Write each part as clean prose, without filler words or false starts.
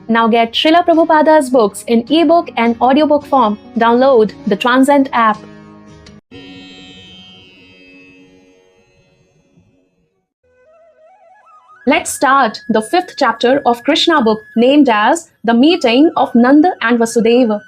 Now get Srila Prabhupada's books in ebook and audiobook form. Download the Transcend app. Let's start the 5th chapter of Krishna book named as The Meeting of Nanda and Vasudeva.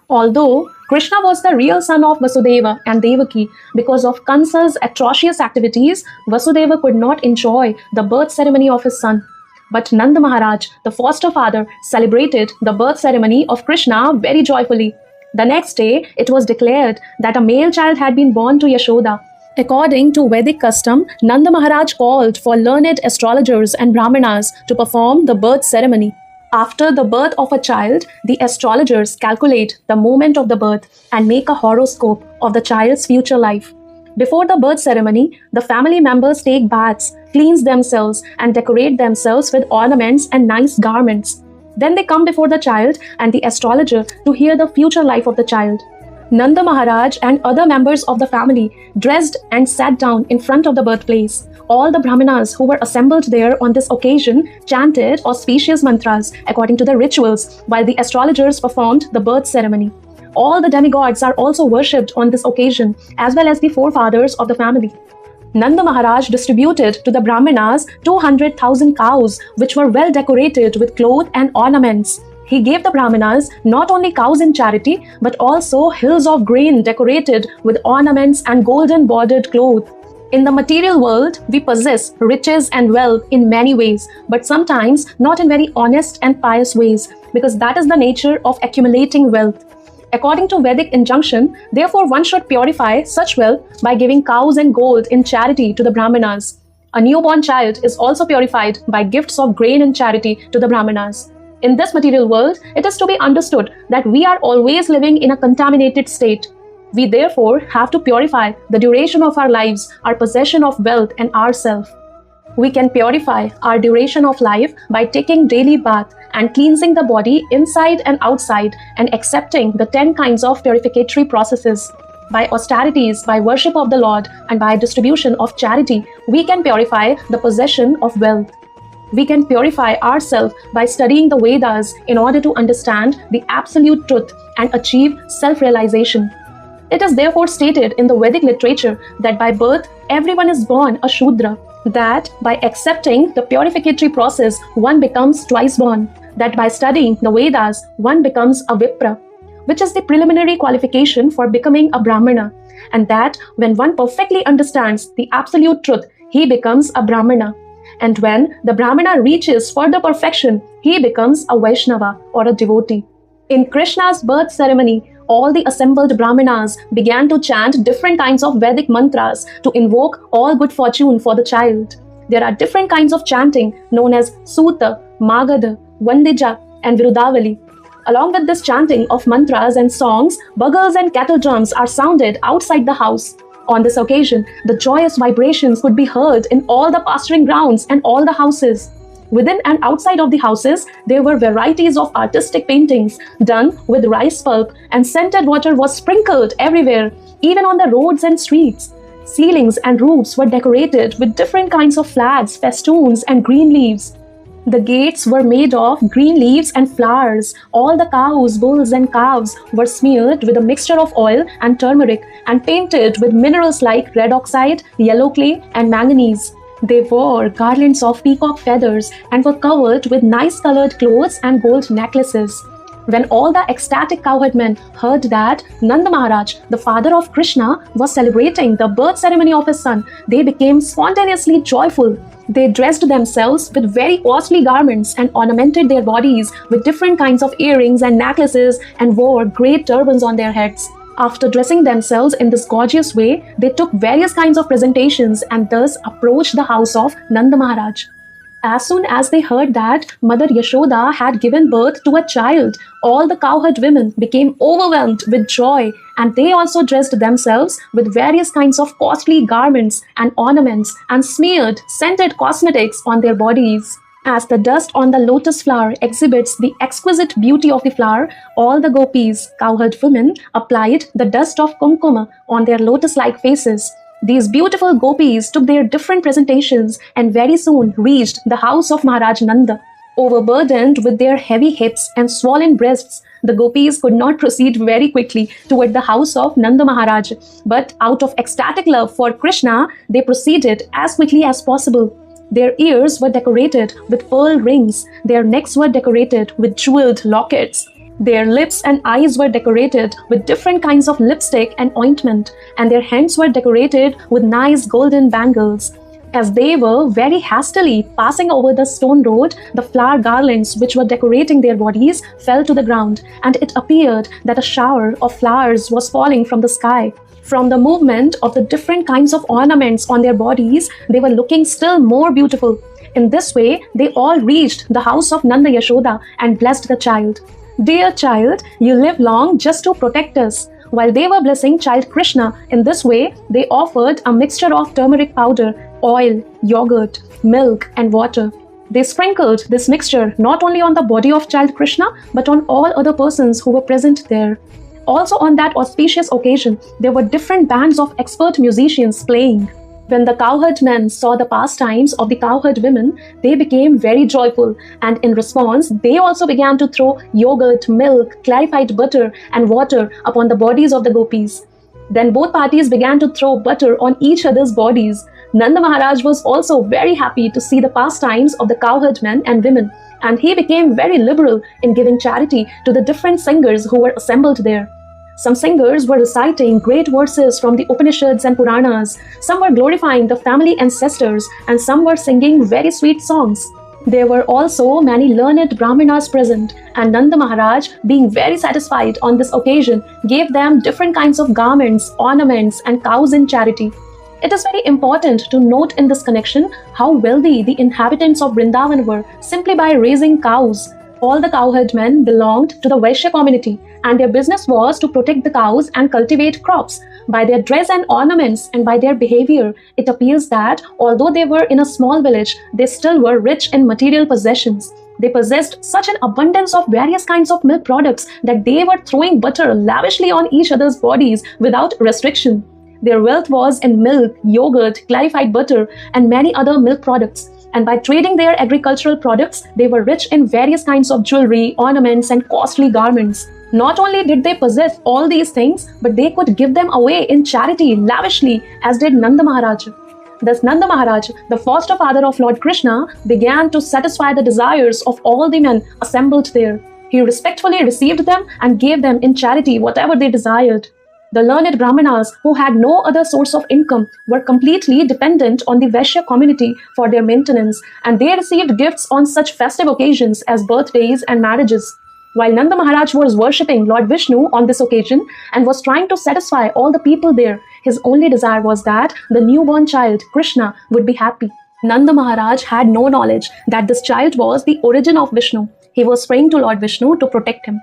Although Krishna was the real son of Vasudeva and Devaki, because of Kansa's atrocious activities, Vasudeva could not enjoy the birth ceremony of his son. But Nanda Maharaj, the foster father, celebrated the birth ceremony of Krishna very joyfully. The next day, it was declared that a male child had been born to Yashoda. According to Vedic custom, Nanda Maharaj called for learned astrologers and brahmanas to perform the birth ceremony. After the birth of a child, the astrologers calculate the moment of the birth and make a horoscope of the child's future life. Before the birth ceremony, the family members take baths, cleanse themselves, and decorate themselves with ornaments and nice garments. Then they come before the child and the astrologer to hear the future life of the child. Nanda Maharaj and other members of the family dressed and sat down in front of the birthplace. All the brahmanas who were assembled there on this occasion chanted auspicious mantras according to the rituals while the astrologers performed the birth ceremony. All the demigods are also worshipped on this occasion, as well as the forefathers of the family. Nanda Maharaj distributed to the brahmanas 200,000 cows, which were well decorated with cloth and ornaments. He gave the brahmanas not only cows in charity, but also hills of grain decorated with ornaments and golden bordered cloth. In the material world, we possess riches and wealth in many ways, but sometimes not in very honest and pious ways, because that is the nature of accumulating wealth. According to Vedic injunction, therefore one should purify such wealth by giving cows and gold in charity to the brahmanas. A newborn child is also purified by gifts of grain in charity to the brahmanas. In this material world, it is to be understood that we are always living in a contaminated state. We therefore have to purify the duration of our lives, our possession of wealth, and ourself. We can purify our duration of life by taking daily bath and cleansing the body inside and outside and accepting the 10 kinds of purificatory processes. By austerities, by worship of the Lord, and by distribution of charity, we can purify the possession of wealth. We can purify ourselves by studying the Vedas in order to understand the absolute truth and achieve self-realization. It is therefore stated in the Vedic literature that by birth, everyone is born a Shudra, that by accepting the purificatory process, one becomes twice born, that by studying the Vedas, one becomes a Vipra, which is the preliminary qualification for becoming a Brahmana, and that when one perfectly understands the absolute truth, he becomes a Brahmana. And when the Brahmana reaches further perfection, he becomes a Vaishnava or a devotee. In Krishna's birth ceremony, all the assembled brahmanas began to chant different kinds of Vedic mantras to invoke all good fortune for the child. There are different kinds of chanting known as Suta, Magadha, Vandija, and Virudavali. Along with this chanting of mantras and songs, bugles and cattle drums are sounded outside the house. On this occasion, the joyous vibrations could be heard in all the pasturing grounds and all the houses. Within and outside of the houses, there were varieties of artistic paintings done with rice pulp, and scented water was sprinkled everywhere, even on the roads and streets. Ceilings and roofs were decorated with different kinds of flags, festoons, and green leaves. The gates were made of green leaves and flowers. All the cows, bulls, and calves were smeared with a mixture of oil and turmeric and painted with minerals like red oxide, yellow clay, and manganese. They wore garlands of peacock feathers and were covered with nice colored clothes and gold necklaces. When all the ecstatic cowherdmen heard that Nanda Maharaj, the father of Krishna, was celebrating the birth ceremony of his son, they became spontaneously joyful. They dressed themselves with very costly garments and ornamented their bodies with different kinds of earrings and necklaces and wore great turbans on their heads. After dressing themselves in this gorgeous way, they took various kinds of presentations and thus approached the house of Nanda Maharaj. As soon as they heard that Mother Yashoda had given birth to a child, all the cowherd women became overwhelmed with joy, and they also dressed themselves with various kinds of costly garments and ornaments and smeared scented cosmetics on their bodies. As the dust on the lotus flower exhibits the exquisite beauty of the flower, all the gopis, cowherd women, applied the dust of kumkuma on their lotus-like faces. These beautiful gopis took their different presentations and very soon reached the house of Maharaj Nanda. Overburdened with their heavy hips and swollen breasts, the gopis could not proceed very quickly toward the house of Nanda Maharaj, but out of ecstatic love for Krishna, they proceeded as quickly as possible. Their ears were decorated with pearl rings, their necks were decorated with jeweled lockets. Their lips and eyes were decorated with different kinds of lipstick and ointment, and their hands were decorated with nice golden bangles. As they were very hastily passing over the stone road, the flower garlands which were decorating their bodies fell to the ground, and it appeared that a shower of flowers was falling from the sky. From the movement of the different kinds of ornaments on their bodies, they were looking still more beautiful. In this way, they all reached the house of Nanda Yashoda and blessed the child. "Dear child, you live long just to protect us." While they were blessing child Krishna in this way, they offered a mixture of turmeric powder, oil, yogurt, milk, and water. They sprinkled this mixture not only on the body of child Krishna, but on all other persons who were present there. Also on that auspicious occasion, there were different bands of expert musicians playing. When the cowherd men saw the pastimes of the cowherd women, they became very joyful, and in response, they also began to throw yogurt, milk, clarified butter, and water upon the bodies of the gopis. Then both parties began to throw butter on each other's bodies. Nanda Maharaj was also very happy to see the pastimes of the cowherd men and women, and he became very liberal in giving charity to the different singers who were assembled there. Some singers were reciting great verses from the Upanishads and Puranas, some were glorifying the family ancestors, and some were singing very sweet songs. There were also many learned Brahmanas present, and Nanda Maharaj, being very satisfied on this occasion, gave them different kinds of garments, ornaments, and cows in charity. It is very important to note in this connection how wealthy the inhabitants of Vrindavan were simply by raising cows. All the cowherd men belonged to the Vaishya community, and their business was to protect the cows and cultivate crops. By their dress and ornaments and by their behavior, it appears that although they were in a small village, they still were rich in material possessions. They possessed such an abundance of various kinds of milk products that they were throwing butter lavishly on each other's bodies without restriction. Their wealth was in milk, yogurt, clarified butter, and many other milk products. And by trading their agricultural products, they were rich in various kinds of jewelry, ornaments, and costly garments. Not only did they possess all these things, but they could give them away in charity lavishly, as did Nanda Maharaj. Thus Nanda Maharaj, the foster father of Lord Krishna, began to satisfy the desires of all the men assembled there. He respectfully received them and gave them in charity whatever they desired. The learned Brahmanas, who had no other source of income, were completely dependent on the Vaishya community for their maintenance, and they received gifts on such festive occasions as birthdays and marriages. While Nanda Maharaj was worshipping Lord Vishnu on this occasion and was trying to satisfy all the people there, his only desire was that the newborn child, Krishna, would be happy. Nanda Maharaj had no knowledge that this child was the origin of Vishnu. He was praying to Lord Vishnu to protect him.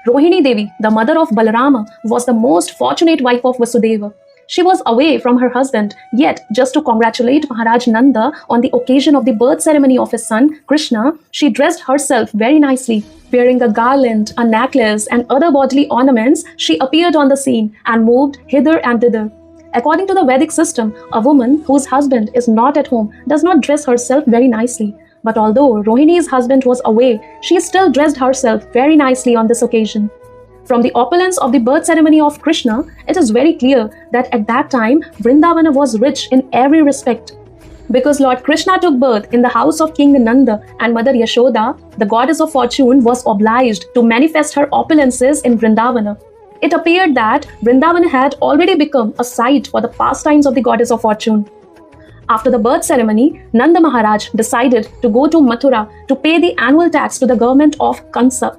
Rohini Devi, the mother of Balarama, was the most fortunate wife of Vasudeva. She was away from her husband, yet just to congratulate Maharaj Nanda on the occasion of the birth ceremony of his son, Krishna, she dressed herself very nicely. Wearing a garland, a necklace, and other bodily ornaments, she appeared on the scene and moved hither and thither. According to the Vedic system, a woman whose husband is not at home does not dress herself very nicely. But although Rohini's husband was away, she still dressed herself very nicely on this occasion. From the opulence of the birth ceremony of Krishna, it is very clear that at that time, Vrindavana was rich in every respect. Because Lord Krishna took birth in the house of King Nanda and Mother Yashoda, the goddess of fortune was obliged to manifest her opulences in Vrindavana. It appeared that Vrindavana had already become a site for the pastimes of the goddess of fortune. After the birth ceremony, Nanda Maharaj decided to go to Mathura to pay the annual tax to the government of Kansa.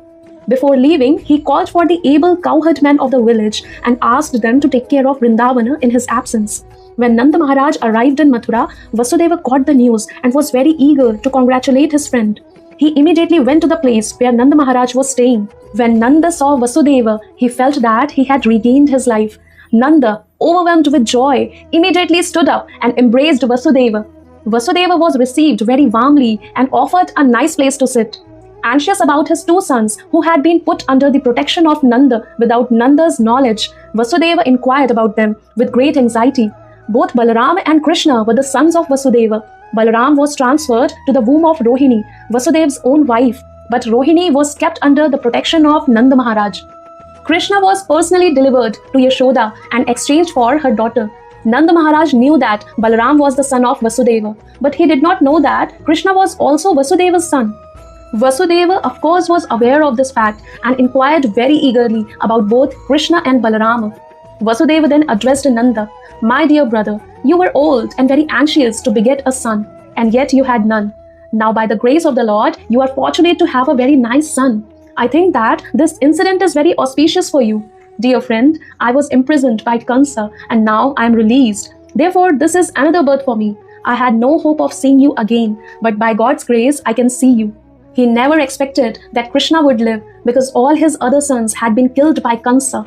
Before leaving, he called for the able cowherd men of the village and asked them to take care of Vrindavana in his absence. When Nanda Maharaj arrived in Mathura, Vasudeva got the news and was very eager to congratulate his friend. He immediately went to the place where Nanda Maharaj was staying. When Nanda saw Vasudeva, he felt that he had regained his life. Nanda, overwhelmed with joy, immediately stood up and embraced Vasudeva. Vasudeva was received very warmly and offered a nice place to sit. Anxious about his two sons, who had been put under the protection of Nanda without Nanda's knowledge, Vasudeva inquired about them with great anxiety. Both Balarama and Krishna were the sons of Vasudeva. Balaram was transferred to the womb of Rohini, Vasudeva's own wife, but Rohini was kept under the protection of Nanda Maharaj. Krishna was personally delivered to Yashoda and exchanged for her daughter. Nanda Maharaj knew that Balaram was the son of Vasudeva, but he did not know that Krishna was also Vasudeva's son. Vasudeva, of course, was aware of this fact and inquired very eagerly about both Krishna and Balarama. Vasudeva then addressed Nanda, "My dear brother, you were old and very anxious to beget a son, and yet you had none. Now, by the grace of the Lord, you are fortunate to have a very nice son. I think that this incident is very auspicious for you. Dear friend, I was imprisoned by Kansa and now I am released. Therefore, this is another birth for me. I had no hope of seeing you again, but by God's grace, I can see you." He never expected that Krishna would live because all his other sons had been killed by Kansa.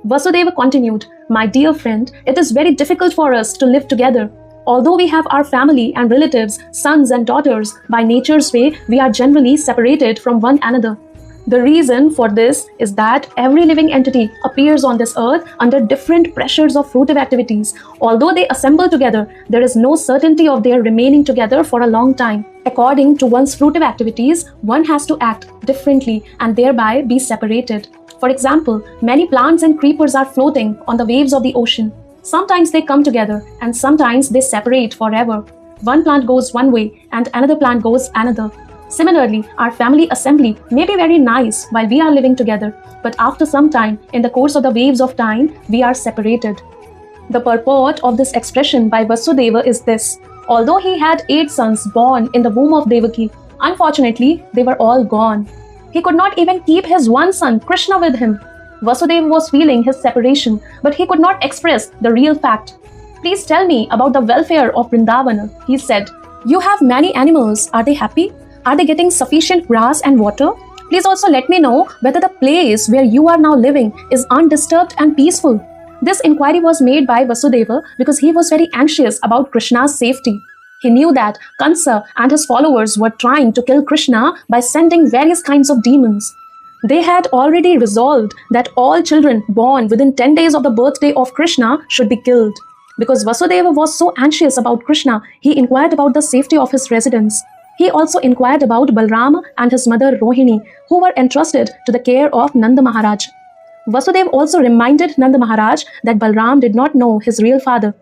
Vasudeva continued, "My dear friend, it is very difficult for us to live together. Although we have our family and relatives, sons and daughters, by nature's way, we are generally separated from one another. The reason for this is that every living entity appears on this earth under different pressures of fruitive activities. Although they assemble together, there is no certainty of their remaining together for a long time. According to one's fruitive activities, one has to act differently and thereby be separated. For example, many plants and creepers are floating on the waves of the ocean. Sometimes they come together and sometimes they separate forever. One plant goes one way and another plant goes another. Similarly, our family assembly may be very nice while we are living together, but after some time, in the course of the waves of time, we are separated. The purport of this expression by Vasudeva is this: although he had 8 sons born in the womb of Devaki, unfortunately, they were all gone. He could not even keep his one son, Krishna, with him. Vasudeva was feeling his separation, but he could not express the real fact. "Please tell me about the welfare of Vrindavana," he said. "You have many animals. Are they happy? Are they getting sufficient grass and water? Please also let me know whether the place where you are now living is undisturbed and peaceful." This inquiry was made by Vasudeva because he was very anxious about Krishna's safety. He knew that Kansa and his followers were trying to kill Krishna by sending various kinds of demons. They had already resolved that all children born within 10 days of the birthday of Krishna should be killed. Because Vasudeva was so anxious about Krishna, he inquired about the safety of his residents. He also inquired about Balrama and his mother Rohini, who were entrusted to the care of Nanda Maharaj. Vasudeva also reminded Nanda Maharaj that Balram did not know his real father.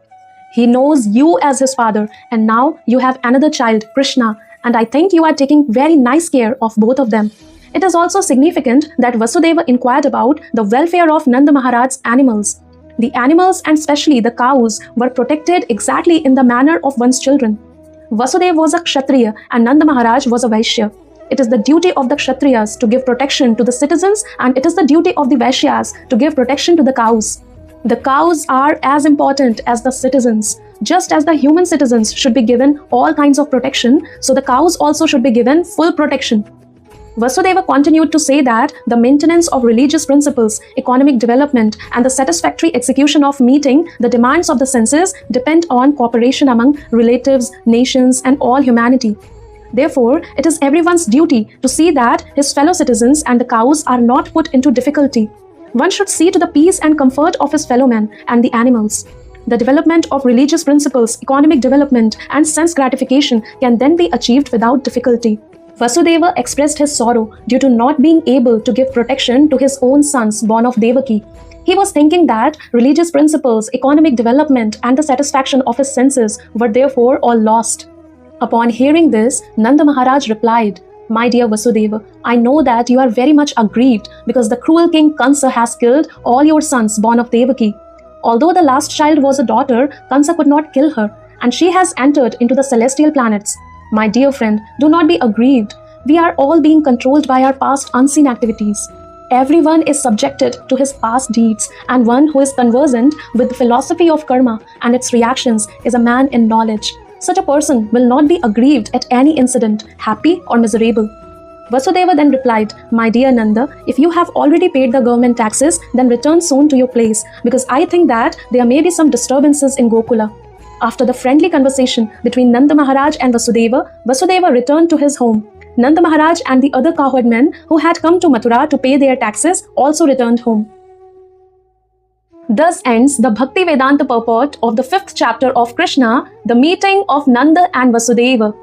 "He knows you as his father, and now you have another child, Krishna, and I think you are taking very nice care of both of them." It is also significant that Vasudeva inquired about the welfare of Nanda Maharaj's animals. The animals, and especially the cows, were protected exactly in the manner of one's children. Vasudeva was a Kshatriya and Nanda Maharaj was a Vaishya. It is the duty of the Kshatriyas to give protection to the citizens, and it is the duty of the Vaishyas to give protection to the cows. The cows are as important as the citizens. Just as the human citizens should be given all kinds of protection, so the cows also should be given full protection. Vasudeva continued to say that the maintenance of religious principles, economic development, and the satisfactory execution of meeting the demands of the senses depend on cooperation among relatives, nations, and all humanity. Therefore, it is everyone's duty to see that his fellow citizens and the cows are not put into difficulty. One should see to the peace and comfort of his fellow men and the animals. The development of religious principles, economic development, and sense gratification can then be achieved without difficulty. Vasudeva expressed his sorrow due to not being able to give protection to his own sons born of Devaki. He was thinking that religious principles, economic development, and the satisfaction of his senses were therefore all lost. Upon hearing this, Nanda Maharaj replied, "My dear Vasudeva, I know that you are very much aggrieved because the cruel king Kansa has killed all your sons born of Devaki. Although the last child was a daughter, Kansa could not kill her, and she has entered into the celestial planets. My dear friend, do not be aggrieved. We are all being controlled by our past unseen activities. Everyone is subjected to his past deeds, and one who is conversant with the philosophy of karma and its reactions is a man in knowledge. Such a person will not be aggrieved at any incident, happy or miserable." Vasudeva then replied, "My dear Nanda, if you have already paid the government taxes, then return soon to your place, because I think that there may be some disturbances in Gokula." After the friendly conversation between Nanda Maharaj and Vasudeva, Vasudeva returned to his home. Nanda Maharaj and the other cowherd men who had come to Mathura to pay their taxes also returned home. Thus ends the Bhakti Vedanta purport of the 5th chapter of Krishna, the meeting of Nanda and Vasudeva.